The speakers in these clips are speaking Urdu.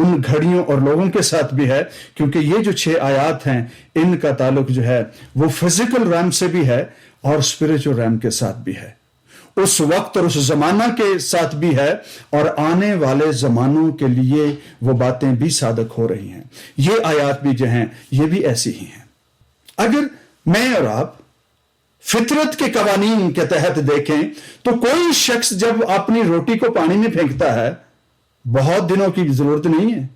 ان گھڑیوں اور لوگوں کے ساتھ بھی ہے، کیونکہ یہ جو 6 آیات ہیں ان کا تعلق جو ہے وہ فزیکل ریم سے بھی ہے اور اسپرچل ریم کے ساتھ بھی ہے، اس وقت اور اس زمانہ کے ساتھ بھی ہے، اور آنے والے زمانوں کے لیے وہ باتیں بھی صادق ہو رہی ہیں۔ یہ آیات بھی جو ہیں یہ بھی ایسی ہی ہیں۔ اگر میں اور آپ فطرت کے قوانین کے تحت دیکھیں تو کوئی شخص جب اپنی روٹی کو پانی میں پھینکتا ہے، بہت دنوں کی ضرورت نہیں ہے،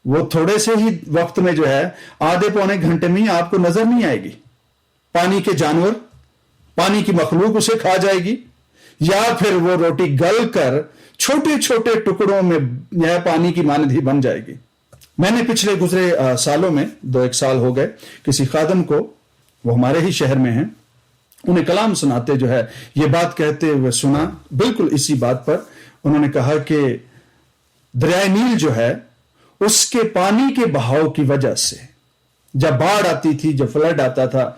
وہ تھوڑے سے ہی وقت میں جو ہے آدھے پونے گھنٹے میں آپ کو نظر نہیں آئے گی۔ پانی کے جانور، پانی کی مخلوق اسے کھا جائے گی، یا پھر وہ روٹی گل کر چھوٹے چھوٹے ٹکڑوں میں یہ پانی کی مانند ہی بن جائے گی۔ میں نے پچھلے گزرے سالوں میں 2-1 سال ہو گئے کسی خادم کو، وہ ہمارے ہی شہر میں ہیں، انہیں کلام سناتے جو ہے یہ بات کہتے ہوئے سنا، بالکل اسی بات پر انہوں نے کہا کہ دریائے نیل جو ہے اس کے پانی کے بہاؤ کی وجہ سے جب باڑھ آتی تھی، جب فلڈ آتا تھا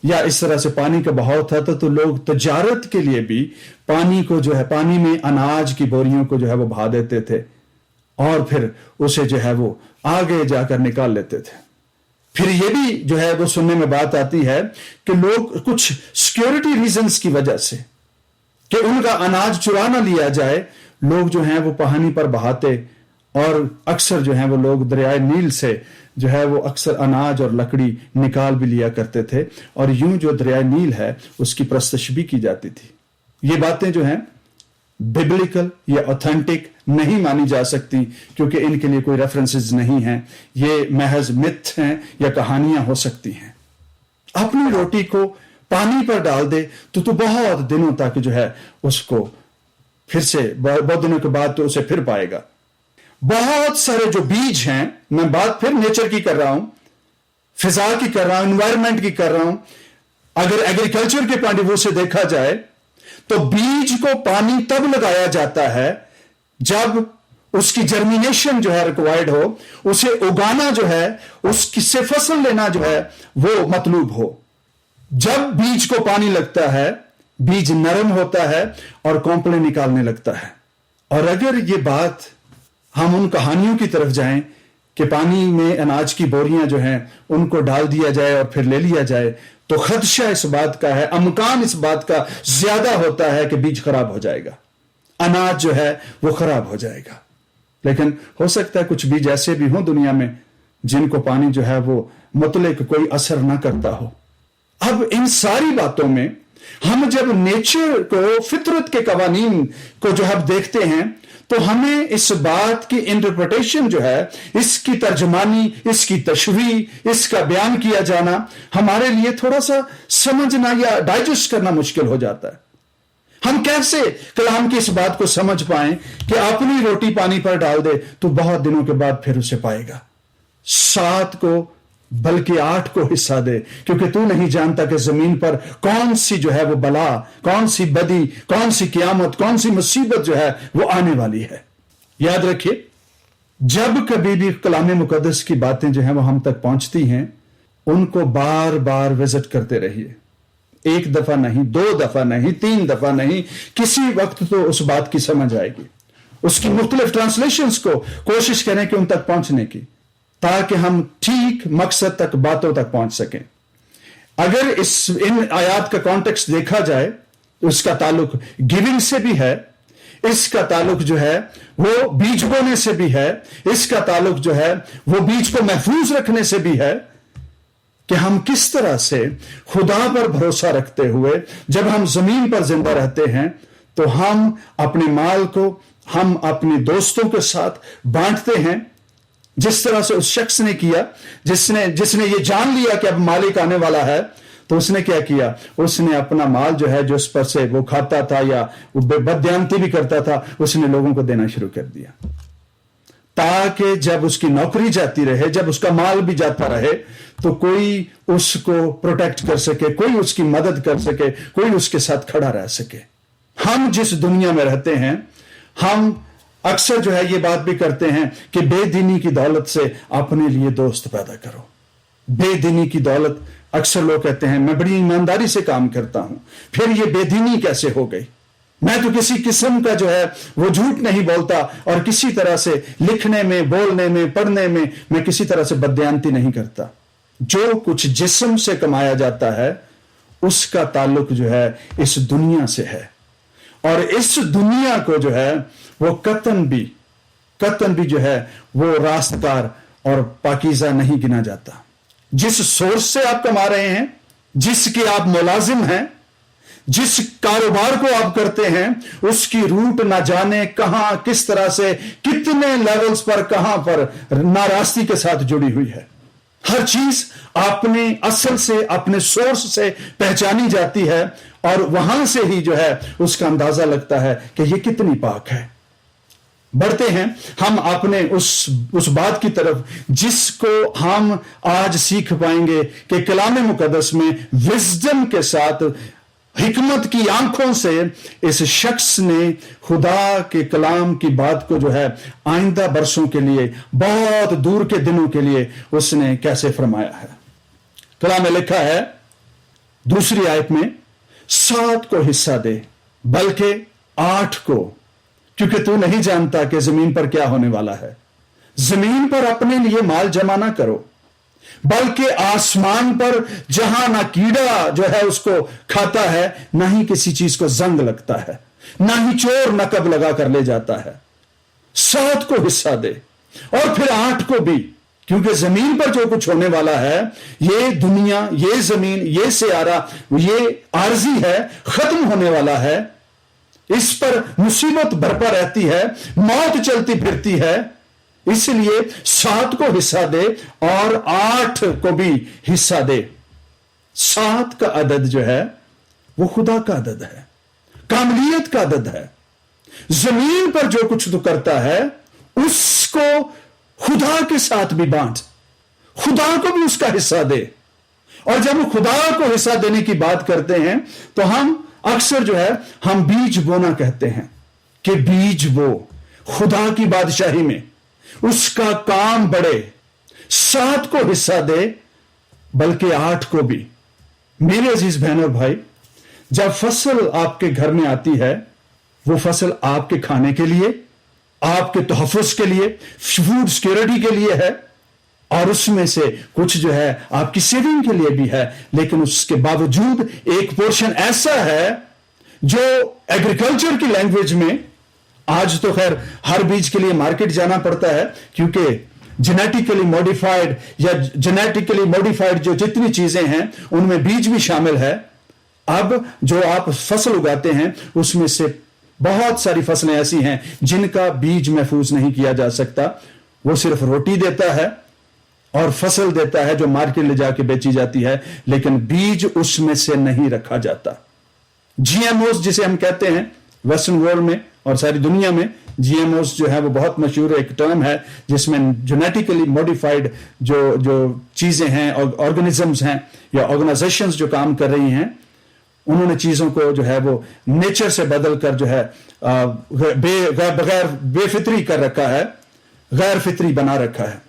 یا اس طرح سے پانی کا بہاؤ تھا تو لوگ تجارت کے لیے بھی پانی کو جو ہے، پانی میں اناج کی بوریوں کو جو ہے وہ بہا دیتے تھے اور پھر اسے جو ہے وہ آگے جا کر نکال لیتے تھے۔ پھر یہ بھی جو ہے وہ سننے میں بات آتی ہے کہ لوگ کچھ سیکیورٹی ریزنز کی وجہ سے کہ ان کا اناج چرا نہ لیا جائے، لوگ جو ہیں وہ پانی پر بہاتے، اور اکثر جو ہیں وہ لوگ دریائے نیل سے جو ہے وہ اکثر اناج اور لکڑی نکال بھی لیا کرتے تھے، اور یوں جو دریائے نیل ہے اس کی پرستش بھی کی جاتی تھی۔ یہ باتیں جو ہیں ببلیکل یا اوتھینٹک نہیں مانی جا سکتی، کیونکہ ان کے لیے کوئی ریفرنسز نہیں ہیں، یہ محض متھ ہیں یا کہانیاں ہو سکتی ہیں۔ اپنی روٹی کو پانی پر ڈال دے تو بہت دنوں تک جو ہے اس کو پھر سے بہت دنوں کے بعد تو اسے پھر پائے گا۔ بہت سارے جو بیج ہیں، میں بات پھر نیچر کی کر رہا ہوں، فضا کی کر رہا ہوں، انوائرمنٹ کی کر رہا ہوں۔ اگر ایگریکلچر کے پوائنٹ آف ویو سے دیکھا جائے تو بیج کو پانی تب لگایا جاتا ہے جب اس کی جرمینیشن جو ہے ریکوائرڈ ہو، اسے اگانا جو ہے، اس کی سے فصل لینا جو ہے وہ مطلوب ہو۔ جب بیج کو پانی لگتا ہے، بیج نرم ہوتا ہے اور کونپلیں نکالنے لگتا ہے۔ اور اگر یہ بات ہم ان کہانیوں کی طرف جائیں کہ پانی میں اناج کی بوریاں جو ہیں ان کو ڈال دیا جائے اور پھر لے لیا جائے، تو خدشہ اس بات کا ہے، امکان اس بات کا زیادہ ہوتا ہے کہ بیج خراب ہو جائے گا، اناج جو ہے وہ خراب ہو جائے گا۔ لیکن ہو سکتا ہے کچھ بیج ایسے بھی ہوں دنیا میں جن کو پانی جو ہے وہ مطلق کوئی اثر نہ کرتا ہو۔ اب ان ساری باتوں میں ہم جب نیچر کو، فطرت کے قوانین کو جو ہم دیکھتے ہیں تو ہمیں اس بات کی انٹرپریٹیشن جو ہے، اس کی ترجمانی، اس کی تشریح، اس کا بیان کیا جانا ہمارے لیے تھوڑا سا سمجھنا یا ڈائجسٹ کرنا مشکل ہو جاتا ہے۔ ہم کیسے کلام کی اس بات کو سمجھ پائیں کہ اپنی روٹی پانی پر ڈال دے تو بہت دنوں کے بعد پھر اسے پائے گا، 7 کو بلکہ 8 کو حصہ دے، کیونکہ تو نہیں جانتا کہ زمین پر کون سی جو ہے وہ بلا، کون سی بدی، کون سی قیامت، کون سی مصیبت جو ہے وہ آنے والی ہے۔ یاد رکھیے، جب کبھی بھی کلام مقدس کی باتیں جو ہیں وہ ہم تک پہنچتی ہیں، ان کو بار بار وزٹ کرتے رہیے، 1 دفعہ نہیں، 2 دفعہ نہیں، 3 دفعہ نہیں، کسی وقت تو اس بات کی سمجھ آئے گی۔ اس کی مختلف ٹرانسلیشنز کو کوشش کریں کہ ان تک پہنچنے کی، تاکہ ہم ٹھیک مقصد تک، باتوں تک پہنچ سکیں۔ اگر ان آیات کا کانٹیکسٹ دیکھا جائے تو اس کا تعلق گیونگ سے بھی ہے، اس کا تعلق جو ہے وہ بیج بونے سے بھی ہے، اس کا تعلق جو ہے وہ بیج کو محفوظ رکھنے سے بھی ہے، کہ ہم کس طرح سے خدا پر بھروسہ رکھتے ہوئے جب ہم زمین پر زندہ رہتے ہیں تو ہم اپنے مال کو ہم اپنے دوستوں کے ساتھ بانٹتے ہیں، جس طرح سے اس شخص نے کیا جس نے یہ جان لیا کہ اب مالک آنے والا ہے، تو اس نے کیا کیا، اس نے اپنا مال جو ہے جو اس پر سے وہ کھاتا تھا یا وہ بددیانتی بھی کرتا تھا، اس نے لوگوں کو دینا شروع کر دیا، تاکہ جب اس کی نوکری جاتی رہے، جب اس کا مال بھی جاتا رہے، تو کوئی اس کو پروٹیکٹ کر سکے، کوئی اس کی مدد کر سکے، کوئی اس کے ساتھ کھڑا رہ سکے۔ ہم جس دنیا میں رہتے ہیں، ہم اکثر جو ہے یہ بات بھی کرتے ہیں کہ بے دینی کی دولت سے اپنے لیے دوست پیدا کرو۔ بے دینی کی دولت، اکثر لوگ کہتے ہیں میں بڑی ایمانداری سے کام کرتا ہوں، پھر یہ بے دینی کیسے ہو گئی؟ میں تو کسی قسم کا جو ہے وہ جھوٹ نہیں بولتا، اور کسی طرح سے لکھنے میں، بولنے میں، پڑھنے میں میں کسی طرح سے بددیانتی نہیں کرتا۔ جو کچھ جسم سے کمایا جاتا ہے اس کا تعلق جو ہے اس دنیا سے ہے، اور اس دنیا کو جو ہے وہ قطعاً بھی جو ہے وہ راستگار اور پاکیزہ نہیں گنا جاتا۔ جس سورس سے آپ کما رہے ہیں، جس کے آپ ملازم ہیں، جس کاروبار کو آپ کرتے ہیں، اس کی روٹ نہ جانے کہاں، کس طرح سے، کتنے لیولز پر، کہاں پر ناراستی کے ساتھ جڑی ہوئی ہے۔ ہر چیز اپنے اصل سے، اپنے سورس سے پہچانی جاتی ہے، اور وہاں سے ہی جو ہے اس کا اندازہ لگتا ہے کہ یہ کتنی پاک ہے۔ بڑھتے ہیں ہم اپنے اس بات کی طرف جس کو ہم آج سیکھ پائیں گے کہ کلام مقدس میں وزڈم کے ساتھ، حکمت کی آنکھوں سے اس شخص نے خدا کے کلام کی بات کو جو ہے آئندہ برسوں کے لیے، بہت دور کے دنوں کے لیے اس نے کیسے فرمایا ہے۔ کلام میں لکھا ہے دوسری آیت میں، 7 کو حصہ دے بلکہ 8 کو، کیونکہ تو نہیں جانتا کہ زمین پر کیا ہونے والا ہے۔ زمین پر اپنے لیے مال جمع نہ کرو، بلکہ آسمان پر جہاں نہ کیڑا جو ہے اس کو کھاتا ہے، نہ ہی کسی چیز کو زنگ لگتا ہے، نہ ہی چور نقب لگا کر لے جاتا ہے۔ 7 کو حصہ دے، اور پھر 8 کو بھی، کیونکہ زمین پر جو کچھ ہونے والا ہے، یہ دنیا، یہ زمین، یہ سیارہ، یہ عارضی ہے، ختم ہونے والا ہے۔ اس پر مصیبت برپا رہتی ہے، موت چلتی پھرتی ہے، اس لیے 7 کو حصہ دے اور 8 کو بھی حصہ دے۔ 7 کا عدد جو ہے وہ خدا کا عدد ہے، کاملیت کا عدد ہے۔ زمین پر جو کچھ تو کرتا ہے اس کو خدا کے ساتھ بھی بانٹ، خدا کو بھی اس کا حصہ دے۔ اور جب ہم خدا کو حصہ دینے کی بات کرتے ہیں تو ہم اکثر جو ہے ہم بیج بونا کہتے ہیں، کہ بیج بو خدا کی بادشاہی میں، اس کا کام بڑھے۔ 7 کو حصہ دے بلکہ 8 کو بھی۔ میرے عزیز بہن اور بھائی، جب فصل آپ کے گھر میں آتی ہے، وہ فصل آپ کے کھانے کے لیے، آپ کے تحفظ کے لیے، فوڈ سیکورٹی کے لیے ہے، اور اس میں سے کچھ جو ہے آپ کی سیونگ کے لیے بھی ہے، لیکن اس کے باوجود ایک پورشن ایسا ہے جو ایگریکلچر کی لینگویج میں، آج تو خیر ہر بیج کے لیے مارکیٹ جانا پڑتا ہے، کیونکہ جینیٹیکلی موڈیفائڈ یا جینیٹیکلی موڈیفائڈ جو جتنی چیزیں ہیں ان میں بیج بھی شامل ہے۔ اب جو آپ فصل اگاتے ہیں اس میں سے بہت ساری فصلیں ایسی ہیں جن کا بیج محفوظ نہیں کیا جا سکتا، وہ صرف روٹی دیتا ہے اور فصل دیتا ہے جو مارکیٹ لے جا کے بیچی جاتی ہے، لیکن بیج اس میں سے نہیں رکھا جاتا۔ جی ایم اوز جسے ہم کہتے ہیں ویسٹرن ورلڈ میں اور ساری دنیا میں، جی ایم اوز جو ہے وہ بہت مشہور ایک ٹرم ہے جس میں جینیٹیکلی موڈیفائڈ جو چیزیں ہیں، آرگنزمز ہیں یا آرگنائزیشنز جو کام کر رہی ہیں، انہوں نے چیزوں کو جو ہے وہ نیچر سے بدل کر جو ہے بغیر بے فطری کر رکھا ہے، غیر فطری بنا رکھا ہے۔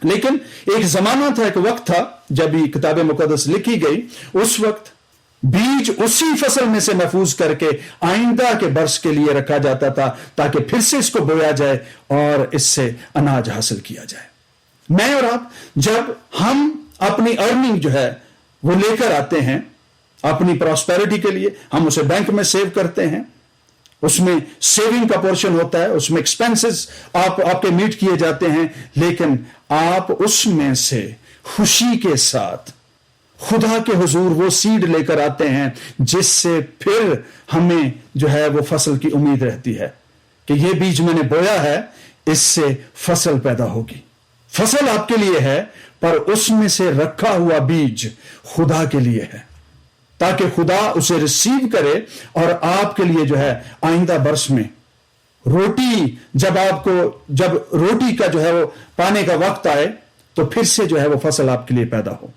لیکن ایک زمانہ تھا، ایک وقت تھا جب یہ کتاب مقدس لکھی گئی، اس وقت بیج اسی فصل میں سے محفوظ کر کے آئندہ کے برس کے لیے رکھا جاتا تھا تاکہ پھر سے اس کو بویا جائے اور اس سے اناج حاصل کیا جائے۔ میں اور آپ جب ہم اپنی ارننگ جو ہے وہ لے کر آتے ہیں اپنی پراسپیرٹی کے لیے، ہم اسے بینک میں سیو کرتے ہیں، اس میں سیونگ کا پورشن ہوتا ہے، اس میں ایکسپینسز آپ کے میٹ کیے جاتے ہیں، لیکن آپ اس میں سے خوشی کے ساتھ خدا کے حضور وہ سیڈ لے کر آتے ہیں جس سے پھر ہمیں جو ہے وہ فصل کی امید رہتی ہے کہ یہ بیج میں نے بویا ہے، اس سے فصل پیدا ہوگی۔ فصل آپ کے لیے ہے پر اس میں سے رکھا ہوا بیج خدا کے لیے ہے تاکہ خدا اسے ریسیو کرے اور آپ کے لیے جو ہے آئندہ برس میں روٹی جب روٹی کا جو ہے وہ پانے کا وقت آئے تو پھر سے جو ہے وہ فصل آپ کے لیے پیدا ہو۔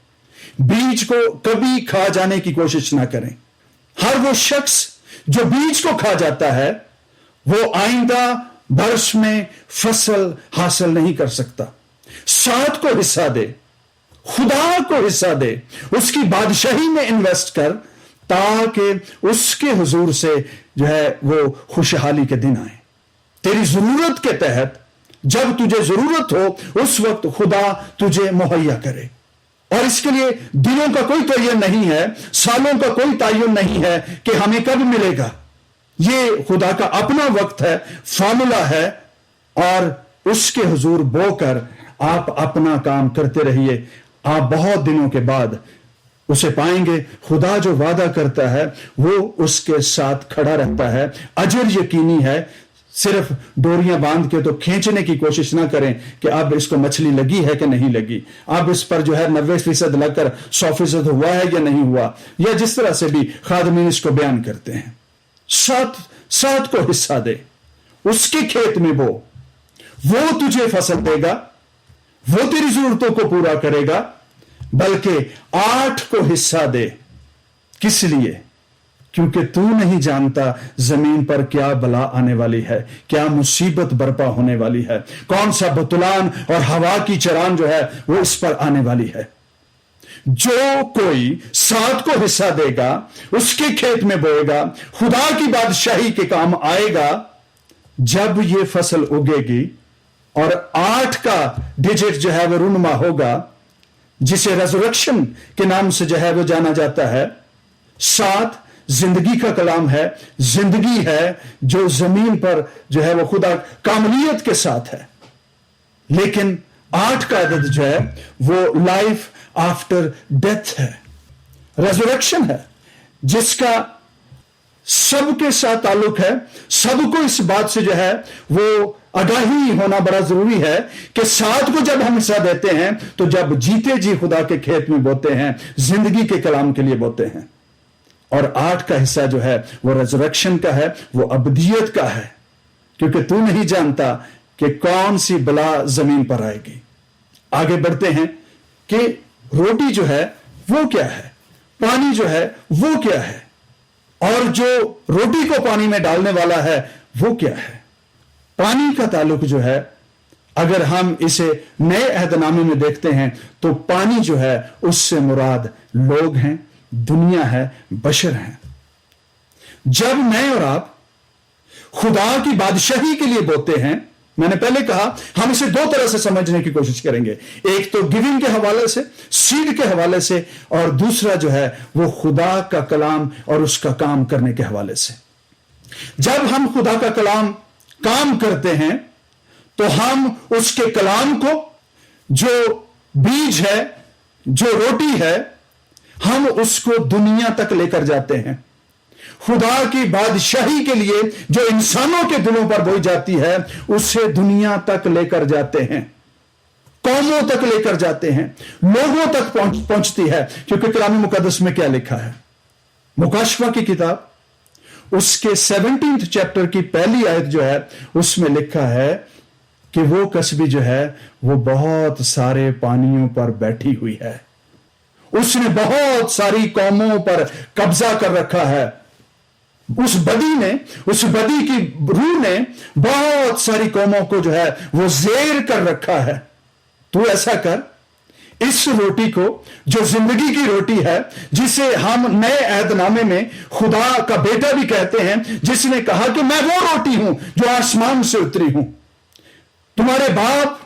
بیج کو کبھی کھا جانے کی کوشش نہ کریں۔ ہر وہ شخص جو بیج کو کھا جاتا ہے وہ آئندہ برس میں فصل حاصل نہیں کر سکتا۔ 7 کو حصہ دے، خدا کو حصہ دے، اس کی بادشاہی میں انویسٹ کر تاکہ اس کے حضور سے جو ہے وہ خوشحالی کے دن آئیں. تیری ضرورت کے تحت جب تجھے ضرورت ہو اس وقت خدا تجھے مہیا کرے. اور اس کے لیے دنوں کا کوئی تعین نہیں ہے, سالوں کا کوئی تعین نہیں ہے کہ ہمیں کب ملے گا. یہ خدا کا اپنا وقت ہے, فارمولا ہے, اور اس کے حضور بو کر آپ اپنا کام کرتے رہیے. آپ بہت دنوں کے بعد اسے پائیں گے. خدا جو وعدہ کرتا ہے وہ اس کے ساتھ کھڑا رہتا ہے. اجر یقینی ہے. صرف ڈوریاں باندھ کے تو کھینچنے کی کوشش نہ کریں کہ اب اس کو مچھلی لگی ہے کہ نہیں لگی, اب اس پر جو ہے 90% لگ کر 100% ہوا ہے یا نہیں ہوا, یا جس طرح سے بھی خادمین اس کو بیان کرتے ہیں. سات کو حصہ دے, اس کے کھیت میں بو, وہ تجھے فصل دے گا, وہ تیری ضرورتوں کو پورا کرے گا. بلکہ 8 کو حصہ دے. کس لیے؟ کیونکہ تو نہیں جانتا زمین پر کیا بلا آنے والی ہے, کیا مصیبت برپا ہونے والی ہے, کون سا بطلان اور ہوا کی چران جو ہے وہ اس پر آنے والی ہے. جو کوئی 7 کو حصہ دے گا اس کے کھیت میں بوئے گا, خدا کی بادشاہی کے کام آئے گا. جب یہ فصل اگے گی اور 8 کا ڈیجٹ جو ہے وہ رونما ہوگا, جسے ریزریکشن کے نام سے جو ہے وہ جانا جاتا ہے. 7 زندگی کا کلام ہے, زندگی ہے جو زمین پر جو ہے وہ خدا کاملیت کے ساتھ ہے. لیکن 8 کا عدد جو ہے وہ لائف آفٹر ڈیتھ ہے, ریزریکشن ہے, جس کا سب کے ساتھ تعلق ہے. سب کو اس بات سے جو ہے وہ آگاہی ہونا بڑا ضروری ہے کہ 7 کو جب ہم حصہ دیتے ہیں تو جب جیتے جی خدا کے کھیت میں بوتے ہیں, زندگی کے کلام کے لیے بوتے ہیں. اور 8 کا حصہ جو ہے وہ ریزریکشن کا ہے, وہ ابدیت کا ہے. کیونکہ تو نہیں جانتا کہ کون سی بلا زمین پر آئے گی. آگے بڑھتے ہیں کہ روٹی جو ہے وہ کیا ہے, پانی جو ہے وہ کیا ہے, اور جو روٹی کو پانی میں ڈالنے والا ہے وہ کیا ہے. پانی کا تعلق جو ہے اگر ہم اسے نئے عہد نامے میں دیکھتے ہیں تو پانی جو ہے اس سے مراد لوگ ہیں, دنیا ہے, بشر ہیں. جب میں اور آپ خدا کی بادشاہی کے لیے بوتے ہیں, میں نے پہلے کہا ہم اسے 2 طرح سے سمجھنے کی کوشش کریں گے. ایک تو گیونگ کے حوالے سے, سیڈ کے حوالے سے, اور دوسرا جو ہے وہ خدا کا کلام اور اس کا کام کرنے کے حوالے سے. جب ہم خدا کا کلام کام کرتے ہیں تو ہم اس کے کلام کو, جو بیج ہے, جو روٹی ہے, ہم اس کو دنیا تک لے کر جاتے ہیں. خدا کی بادشاہی کے لیے جو انسانوں کے دلوں پر بوئی جاتی ہے اسے دنیا تک لے کر جاتے ہیں, قوموں تک لے کر جاتے ہیں, لوگوں تک پہنچتی ہے. کیونکہ کلام مقدس میں کیا لکھا ہے؟ مکاشفہ کی کتاب اس کے 17 چیپٹر کی پہلی آیت جو ہے اس میں لکھا ہے کہ وہ کسبی جو ہے وہ بہت سارے پانیوں پر بیٹھی ہوئی ہے. اس نے بہت ساری قوموں پر قبضہ کر رکھا ہے. اس بدی نے, اس بدی کی روح نے بہت ساری قوموں کو جو ہے وہ زیر کر رکھا ہے. تو ایسا کر, اس روٹی کو جو زندگی کی روٹی ہے, جسے ہم نئے عہد نامے میں خدا کا بیٹا بھی کہتے ہیں, جس نے کہا کہ میں وہ روٹی ہوں جو آسمان سے اتری ہوں. تمہارے باپ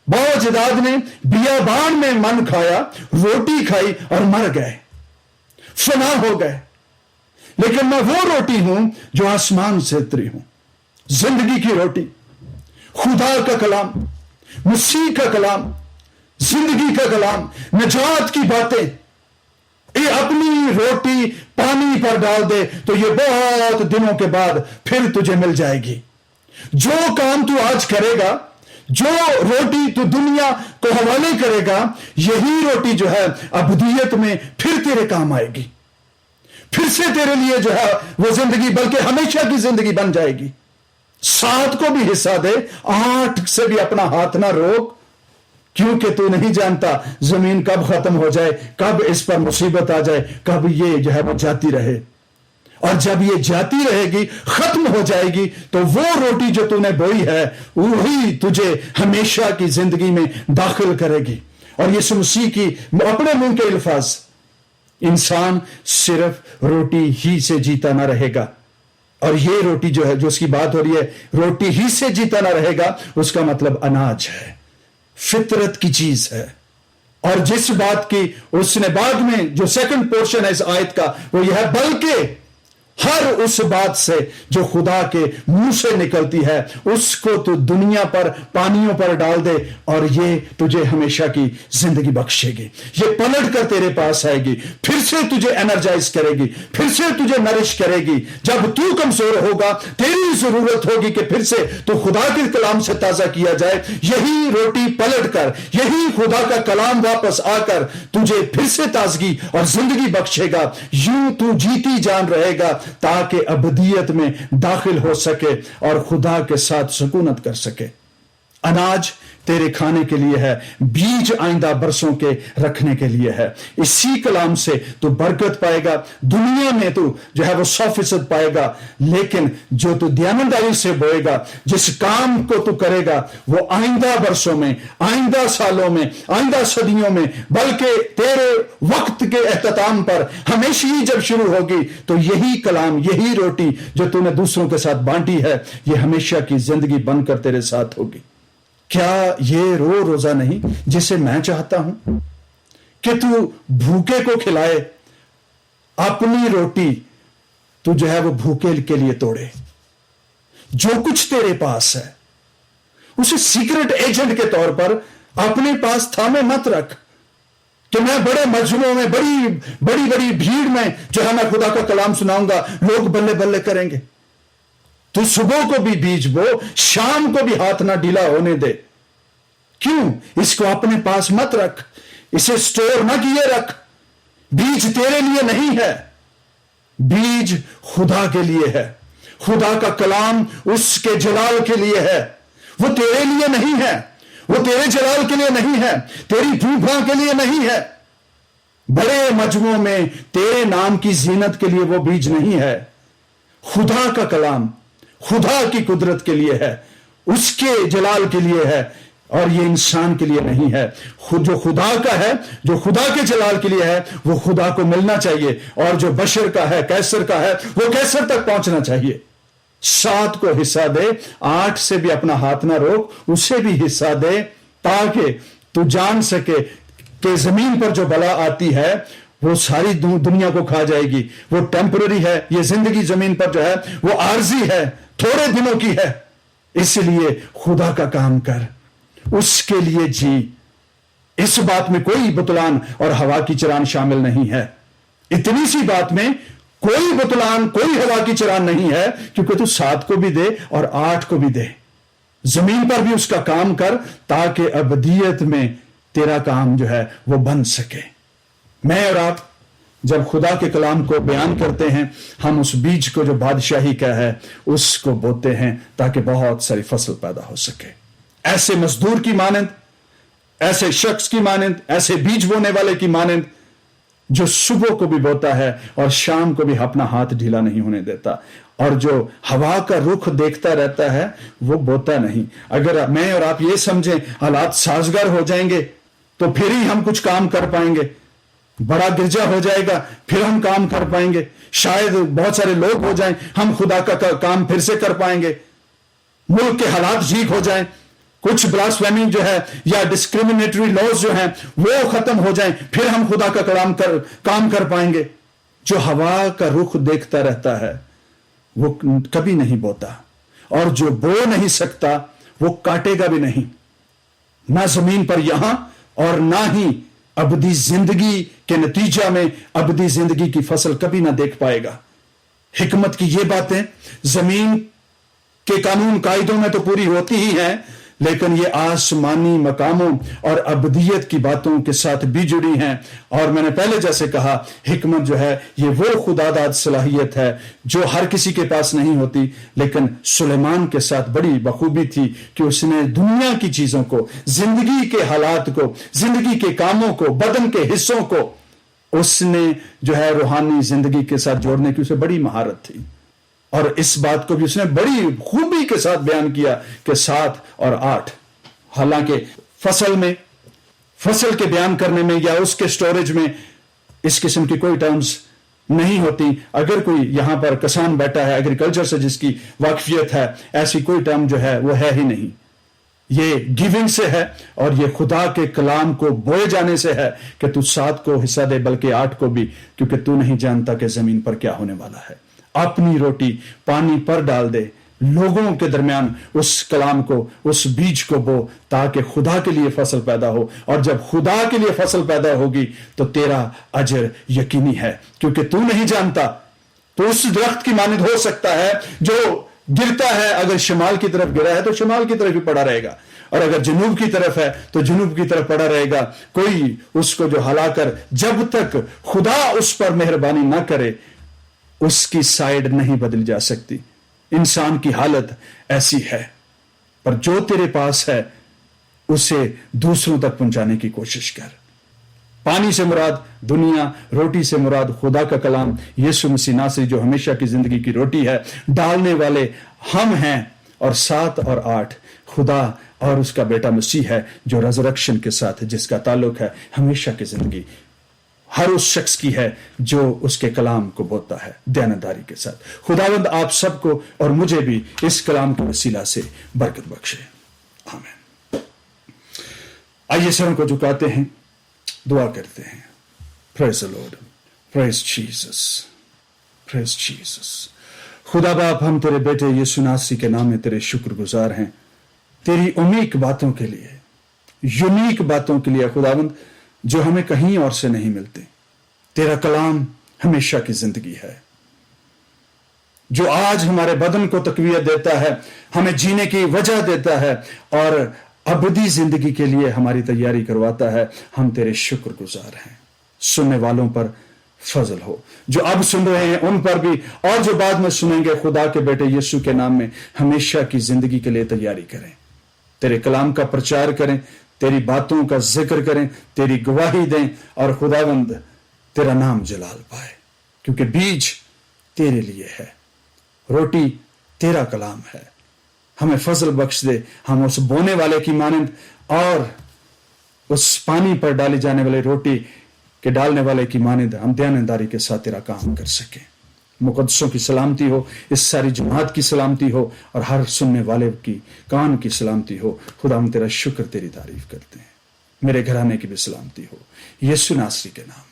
باوجداد نے بیابان میں من کھایا, روٹی کھائی اور مر گئے, فنا ہو گئے. لیکن میں وہ روٹی ہوں جو آسمان سے اتری ہوں, زندگی کی روٹی, خدا کا کلام, مسیح کا کلام, زندگی کا کلام, نجات کی باتیں. یہ اپنی روٹی پانی پر ڈال دے تو یہ بہت دنوں کے بعد پھر تجھے مل جائے گی. جو کام تو آج کرے گا, جو روٹی تو دنیا کو حوالے کرے گا, یہی روٹی جو ہے ابدیت میں پھر تیرے کام آئے گی. پھر سے تیرے لیے جو ہے وہ زندگی, بلکہ ہمیشہ کی زندگی بن جائے گی. 7 کو بھی حصہ دے, 8 سے بھی اپنا ہاتھ نہ روک, کیونکہ تو نہیں جانتا زمین کب ختم ہو جائے, کب اس پر مصیبت آ جائے, کب یہ جو ہے وہ جاتی رہے. اور جب یہ جاتی رہے گی, ختم ہو جائے گی, تو وہ روٹی جو تو نے بوئی ہے وہی تجھے ہمیشہ کی زندگی میں داخل کرے گی. اور یسوع مسیح کی اپنے منہ کے الفاظ, انسان صرف روٹی ہی سے جیتا نہ رہے گا اور یہ روٹی جو ہے، جو اس کی بات ہو رہی ہے، روٹی ہی سے جیتا نہ رہے گا، اس کا مطلب اناج ہے، فطرت کی چیز ہے. اور جس بات کی اس نے بعد میں جو سیکنڈ پورشن ہے اس آیت کا، وہ یہ ہے بلکہ ہر اس بات سے جو خدا کے منہ سے نکلتی ہے اس کو تو دنیا پر پانیوں پر ڈال دے، اور یہ تجھے ہمیشہ کی زندگی بخشے گی. یہ پلٹ کر تیرے پاس آئے گی، پھر سے تجھے انرجائز کرے گی، پھر سے تجھے نرش کرے گی. جب تو کمزور ہوگا، تیری ضرورت ہوگی کہ پھر سے تو خدا کے کلام سے تازہ کیا جائے. یہی روٹی پلٹ کر، یہی خدا کا کلام واپس آ کر تجھے پھر سے تازگی اور زندگی بخشے گا. یوں تو جیتی جان رہے گا تاکہ ابدیت میں داخل ہو سکے اور خدا کے ساتھ سکونت کر سکے. اناج تیرے کھانے کے لیے ہے، بیج آئندہ برسوں کے رکھنے کے لیے ہے. اسی کلام سے تو برکت پائے گا، دنیا میں تو جو ہے وہ 100% پائے گا. لیکن جو تو دیانتداری سے بوئے گا، جس کام کو تو کرے گا، وہ آئندہ برسوں میں، آئندہ سالوں میں، آئندہ صدیوں میں، بلکہ تیرے وقت کے اختتام پر ہمیشہ ہی جب شروع ہوگی تو یہی کلام، یہی روٹی جو تو نے دوسروں کے ساتھ بانٹی ہے، یہ ہمیشہ کی زندگی بن کر تیرے ساتھ ہوگی. کیا یہ روزہ نہیں جسے میں چاہتا ہوں کہ تو بھوکے کو کھلائے؟ اپنی روٹی تو جو ہے وہ بھوکے کے لیے توڑے. جو کچھ تیرے پاس ہے اسے سیکرٹ ایجنٹ کے طور پر اپنے پاس تھامے مت رکھ کہ میں بڑے مجمعوں میں، بڑی بھیڑ میں جو ہے میں خدا کا کلام سناؤں گا، لوگ بلے بلے کریں گے. تو صبح کو بھی بیج بو، شام کو بھی ہاتھ نہ ڈھیلا ہونے دے. کیوں؟ اس کو اپنے پاس مت رکھ، اسے سٹور نہ کیے رکھ. بیج تیرے لیے نہیں ہے، بیج خدا کے لیے ہے. خدا کا کلام اس کے جلال کے لیے ہے، وہ تیرے لیے نہیں ہے، وہ تیرے جلال کے لیے نہیں ہے، تیری پھوپھا کے لیے نہیں ہے. بڑے مجموعوں میں تیرے نام کی زینت کے لیے وہ بیج نہیں ہے. خدا کا کلام خدا کی قدرت کے لیے ہے، اس کے جلال کے لیے ہے، اور یہ انسان کے لیے نہیں ہے. جو خدا کا ہے، جو خدا کے جلال کے لیے ہے، وہ خدا کو ملنا چاہیے، اور جو بشر کا ہے، کیسر کا ہے، وہ کیسر تک پہنچنا چاہیے. 7 کو حصہ دے، 8 سے بھی اپنا ہاتھ نہ روک، اسے بھی حصہ دے، تاکہ تو جان سکے کہ زمین پر جو بلا آتی ہے وہ ساری دنیا کو کھا جائے گی. وہ ٹیمپرری ہے، یہ زندگی زمین پر جو ہے وہ عارضی ہے، تھوڑے دنوں کی ہے. اس لیے خدا کا کام کر، اس کے لیے جی. اس بات میں کوئی بطلان اور ہوا کی چران شامل نہیں ہے. اتنی سی بات میں کوئی بطلان، کوئی ہوا کی چران نہیں ہے، کیونکہ تو 7 کو بھی دے اور 8 کو بھی دے. زمین پر بھی اس کا کام کر تاکہ ابدیت میں تیرا کام جو ہے وہ بن سکے. میں اور آپ جب خدا کے کلام کو بیان کرتے ہیں، ہم اس بیج کو جو بادشاہی کا ہے اس کو بوتے ہیں تاکہ بہت ساری فصل پیدا ہو سکے. ایسے مزدور کی مانند، ایسے شخص کی مانند، ایسے بیج بونے والے کی مانند جو صبح کو بھی بوتا ہے اور شام کو بھی اپنا ہاتھ ڈھیلا نہیں ہونے دیتا، اور جو ہوا کا رخ دیکھتا رہتا ہے وہ بوتا نہیں. اگر میں اور آپ یہ سمجھیں حالات سازگار ہو جائیں گے تو پھر ہی ہم کچھ کام کر پائیں گے، بڑا گرجا ہو جائے گا پھر ہم کام کر پائیں گے، شاید بہت سارے لوگ ہو جائیں ہم خدا کا کام پھر سے کر پائیں گے، ملک کے حالات ٹھیک ہو جائیں، کچھ بلاسفیمی جو ہے یا ڈسکریمنیٹری لاز جو ہیں وہ ختم ہو جائیں، پھر ہم خدا کا کام کر پائیں گے. جو ہوا کا رخ دیکھتا رہتا ہے وہ کبھی نہیں بوتا، اور جو بو نہیں سکتا وہ کاٹے گا بھی نہیں، نہ زمین پر یہاں اور نہ ہی ابدی زندگی کے نتیجہ میں ابدی زندگی کی فصل کبھی نہ دیکھ پائے گا. حکمت کی یہ باتیں زمین کے قانون قاعدوں میں تو پوری ہوتی ہی ہیں، لیکن یہ آسمانی مقاموں اور ابدیت کی باتوں کے ساتھ بھی جڑی ہیں. اور میں نے پہلے جیسے کہا، حکمت جو ہے یہ وہ خدا داد صلاحیت ہے جو ہر کسی کے پاس نہیں ہوتی، لیکن سلیمان کے ساتھ بڑی بخوبی تھی کہ اس نے دنیا کی چیزوں کو، زندگی کے حالات کو، زندگی کے کاموں کو، بدن کے حصوں کو اس نے جو ہے روحانی زندگی کے ساتھ جوڑنے کی اسے بڑی مہارت تھی. اور اس بات کو بھی اس نے بڑی خوبی کے ساتھ بیان کیا کہ 7 اور 8. حالانکہ فصل کے بیان کرنے میں یا اس کے سٹوریج میں اس قسم کی کوئی ٹرمز نہیں ہوتی. اگر کوئی یہاں پر کسان بیٹھا ہے ایگریکلچر سے جس کی واقفیت ہے, ایسی کوئی ٹرم جو ہے وہ ہے ہی نہیں. یہ گیونگ سے ہے اور یہ خدا کے کلام کو بوئے جانے سے ہے کہ تو 7 کو حصہ دے بلکہ 8 کو بھی, کیونکہ تو نہیں جانتا کہ زمین پر کیا ہونے والا ہے. اپنی روٹی پانی پر ڈال دے, لوگوں کے درمیان اس کلام کو, اس بیج کو بو, تاکہ خدا کے لیے فصل پیدا ہو. اور جب خدا کے لیے فصل پیدا ہوگی تو تیرا اجر یقینی ہے, کیونکہ تو نہیں جانتا. تو اس درخت کی مانند ہو سکتا ہے جو گرتا ہے, اگر شمال کی طرف گرا ہے تو شمال کی طرف ہی پڑا رہے گا, اور اگر جنوب کی طرف ہے تو جنوب کی طرف پڑا رہے گا. کوئی اس کو جو ہلا کر, جب تک خدا اس پر مہربانی نہ کرے, اس کی سائیڈ نہیں بدل جا سکتی. انسان کی حالت ایسی ہے, پر جو تیرے پاس ہے اسے دوسروں تک پہنچانے کی کوشش کر. پانی سے مراد دنیا, روٹی سے مراد خدا کا کلام یسوع مسیح ناصری جو ہمیشہ کی زندگی کی روٹی ہے. ڈالنے والے ہم ہیں, اور 7 اور 8 خدا اور اس کا بیٹا مسیح ہے جو ریزریکشن کے ساتھ, جس کا تعلق ہے ہمیشہ کی زندگی ہر اس شخص کی ہے جو اس کے کلام کو بوتا ہے دیانتداری کے ساتھ. خداوند آپ سب کو اور مجھے بھی اس کلام کے وسیلہ سے برکت بخشے. آمین. آئیے سروں کو جھکاتے ہیں, دعا کرتے ہیں. پریز دی لارڈ, پریز جیسس, پریز جیسس. خدا باپ, ہم تیرے بیٹے یسوع ناصری کے نام میں تیرے شکر گزار ہیں, تیری امیک باتوں کے لیے, یونیک باتوں کے لیے خداوند, جو ہمیں کہیں اور سے نہیں ملتے. تیرا کلام ہمیشہ کی زندگی ہے, جو آج ہمارے بدن کو تقویت دیتا ہے, ہمیں جینے کی وجہ دیتا ہے, اور ابدی زندگی کے لیے ہماری تیاری کرواتا ہے. ہم تیرے شکر گزار ہیں. سننے والوں پر فضل ہو, جو اب سن رہے ہیں ان پر بھی, اور جو بعد میں سنیں گے. خدا کے بیٹے یسوع کے نام میں ہمیشہ کی زندگی کے لیے تیاری کریں, تیرے کلام کا پرچار کریں, تیری باتوں کا ذکر کریں, تیری گواہی دیں, اور خداوند تیرا نام جلال پائے, کیونکہ بیج تیرے لیے ہے, روٹی تیرا کلام ہے. ہمیں فضل بخش دے, ہم اس بونے والے کی مانند اور اس پانی پر ڈالی جانے والے روٹی کے ڈالنے والے کی مانند ہم دیانتداری کے ساتھ تیرا کام کر سکیں. مقدسوں کی سلامتی ہو, اس ساری جماعت کی سلامتی ہو, اور ہر سننے والے کی کان کی سلامتی ہو. خدا ہم تیرا شکر, تیری تعریف کرتے ہیں. میرے گھرانے کی بھی سلامتی ہو, یسوع ناصری کے نام.